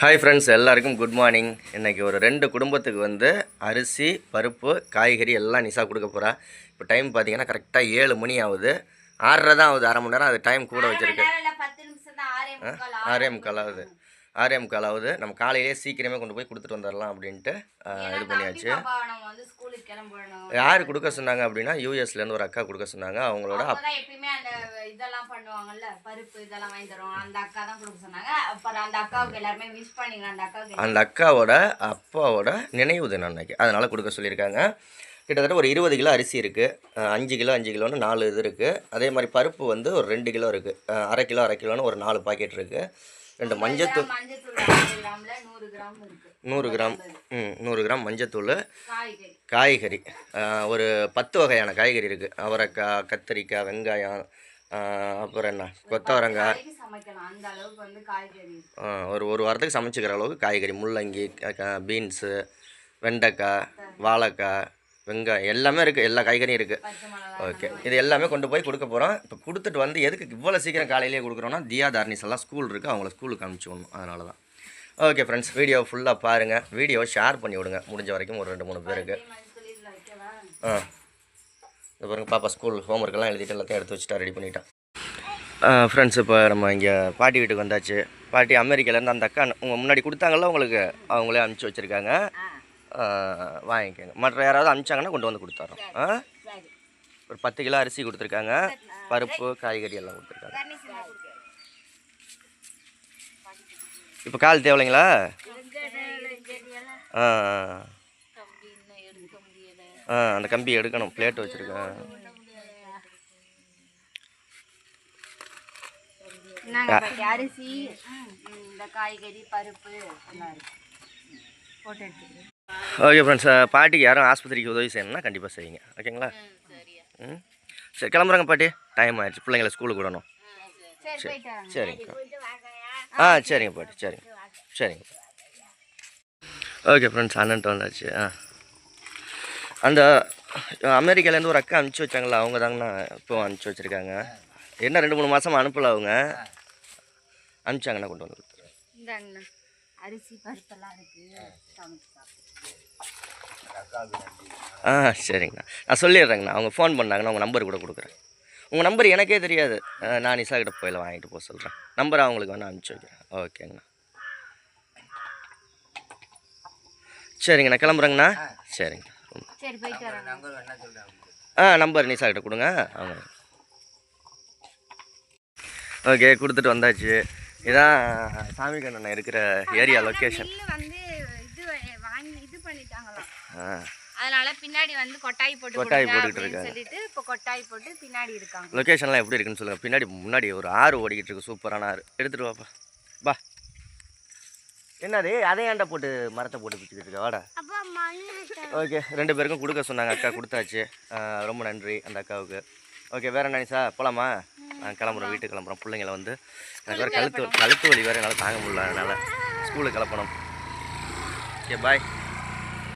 Hi friends, எல்லாருக்கும் good morning. இன்றைக்கி ஒரு 2 குடும்பத்துக்கு வந்து அரிசி, பருப்பு, காய்கறி எல்லாம் நிஷா கொடுக்க போகிறா. இப்போ டைம் பார்த்தீங்கன்னா கரெக்டாக 7 மணி ஆகுது. 6:30 தான் ஆகுது. அரை மணி நேரம் அது டைம் கூட வச்சுருக்கு. 6:45 ஆகுது. 6:45 ஆகுது. நம்ம காலையிலே சீக்கிரமே கொண்டு போய் கொடுத்துட்டு வந்துடலாம் அப்படின்ட்டு இது பண்ணியாச்சு. யார் கொடுக்க சொன்னாங்க அப்படின்னா யூஎஸ்லேருந்து ஒரு அக்கா கொடுக்க சொன்னாங்க. அவங்களோட அந்த அக்காவோட அப்பாவோட நினைவு தினம் அன்னைக்கு, அதனால் கொடுக்க சொல்லியிருக்காங்க. கிட்டத்தட்ட ஒரு 20 கிலோ அரிசி இருக்குது, 5 கிலோன்னு 4 இது இருக்குது. அதே மாதிரி பருப்பு வந்து ஒரு 2 கிலோ இருக்குது, அரை கிலோன்னு ஒரு 4 பாக்கெட் இருக்குது. 2 மஞ்சத்தூள் 100 கிராம் 100 கிராம் மஞ்சத்தூள். காய்கறி ஒரு 10 வகையான காய்கறி இருக்குது. அவரைக்காய், கத்திரிக்காய், வெங்காயம், அப்புறம் என்ன கொத்தவரங்காய். ஒரு வாரத்துக்கு சமைச்சிக்கிற அளவுக்கு காய்கறி, முள்ளங்கி, பீன்ஸு, வெண்டைக்காய், வாழைக்காய், வெங்காயம் எல்லாமே இருக்குது. எல்லா காய்கறியும் இருக்குது. ஓகே, இது எல்லாமே கொண்டு போய் கொடுக்க போகிறோம். இப்போ கொடுத்துட்டு வந்து எதுக்கு இவ்வளோ சீக்கிரம் காலையிலேயே கொடுக்குறோன்னா, தியா தார்னிஸ் எல்லாம் ஸ்கூல் இருக்குது, அவங்கள ஸ்கூலுக்கு அனுப்பிச்சிடணும். அதனால தான். ஓகே ஃப்ரெண்ட்ஸ், வீடியோ ஃபுல்லாக பாருங்கள். வீடியோவை ஷேர் பண்ணி விடுங்க முடிஞ்ச வரைக்கும் ஒரு 2-3 பேருக்கு. இது பாருங்கள், பாப்பா ஸ்கூல் ஹோம்ஒர்க்கெல்லாம் எழுதிட்டு எல்லாத்தையும் எடுத்து வச்சுட்டா, ரெடி பண்ணிட்டான். ஃப்ரெண்ட்ஸ், இப்போ நம்ம இங்கே பாட்டி வீட்டுக்கு வந்தாச்சு. பாட்டி அமெரிக்காவிலேருந்து அந்த அக்கா உங்கள் முன்னாடி கொடுத்தாங்கல்ல உங்களுக்கு, அவங்களே அனுப்பிச்சி வச்சுருக்காங்க. வாங்கிக்கோங்க. மற்ற யாராவது அனுப்பிச்சாங்கன்னா கொண்டு வந்து கொடுத்துட்றோம். ஒரு 10 கிலோ அரிசி கொடுத்துருக்காங்க, பருப்பு, காய்கறி எல்லாம் கொடுத்துருக்காங்க. இப்போ கால் தேவைங்களா? அந்த கம்பி எடுக்கணும், பிளேட் வச்சுருக்கேன். அரிசி, இந்த காய்கறி, பருப்பு போட்டு எடுத்துக்கிறேன். ஓகே ஃப்ரெண்ட்ஸ், பாட்டிக்கு யாரும் ஆஸ்பத்திரிக்கு உதவி செய்யணும்னா கண்டிப்பாக செய்யுங்க. ஓகேங்களா? சரி, கிளம்புறாங்க பாட்டி, டைம் ஆயிடுச்சு. பிள்ளைங்களை ஸ்கூலுக்கு விடணும். சரிங்க. சரிங்க பாட்டி, சரிங்க. ஓகே ஃப்ரெண்ட்ஸ், அண்ணன்ட்டு வந்தாச்சு. அந்த அமெரிக்காலேருந்து ஒரு அக்கா அனுப்பிச்சி வச்சாங்களா, அவங்க தாங்கண்ணா இப்போ அனுப்பிச்சி வச்சுருக்காங்க. என்ன 2-3 மாதமாக அனுப்பலை, அவங்க அனுப்பிச்சாங்கண்ணா கொண்டு வந்து கொடுத்துருவேன். அரிசி பருப்பெல்லாம் இருக்குது. சரிங்கண்ணா, நான் சொல்லிடுறேங்கண்ணா. அவங்க ஃபோன் பண்ணாங்கண்ணா, உங்கள் நம்பர் கூட கொடுக்குறேன். உங்கள் நம்பர் எனக்கே தெரியாது, நான் நிஷா கிட்ட போயில வாங்கிட்டு போக சொல்கிறேன். நம்பர் அவங்களுக்கு வேணால் அனுப்பிச்சி வைக்கிறேன். ஓகேங்கண்ணா, சரிங்கண்ணா, கிளம்புறேங்கண்ணா. சரிங்க. நம்பர் நிஷா கிட்ட கொடுங்க. அவங்க ஓகே, கொடுத்துட்டு வந்தாச்சு. இதான் சாமி கண்ணன் இருக்கிற ஏரியா லொக்கேஷன். அதனால பின்னாடி வந்து கொட்டாய் போட்டுக்கிட்டு இருக்காங்க. இப்போ கொட்டாய் போட்டு பின்னாடி இருக்காங்க. லொக்கேஷன்லாம் எப்படி இருக்குன்னு சொல்லுங்கள். முன்னாடி ஒரு ஆறு ஓடிக்கிட்டு இருக்கு, சூப்பரான ஆறு. எடுத்துகிட்டு வாப்பா. பா, என்னது அதே ஏண்டா போட்டு மரத்தை போட்டு பிடிச்சிக்கிட்டு இருக்கா? வாடா. ஓகே, 2 பேருக்கும் கொடுக்க சொன்னாங்க, அக்கா கொடுத்தாச்சு. ரொம்ப நன்றி அந்த அக்காவுக்கு. ஓகே, வேறு என்ன நிஷா, போகலாமா? நான் கிளம்புறோம், வீட்டுக்கு கிளம்புறோம். பிள்ளைங்களை வந்து எனக்கு வேறு கழுத்து வலி வேறு என்னால் தாங்க முடியல, அதனால் ஸ்கூலுக்கு கிளப்பணும். ஓகே, பாய்.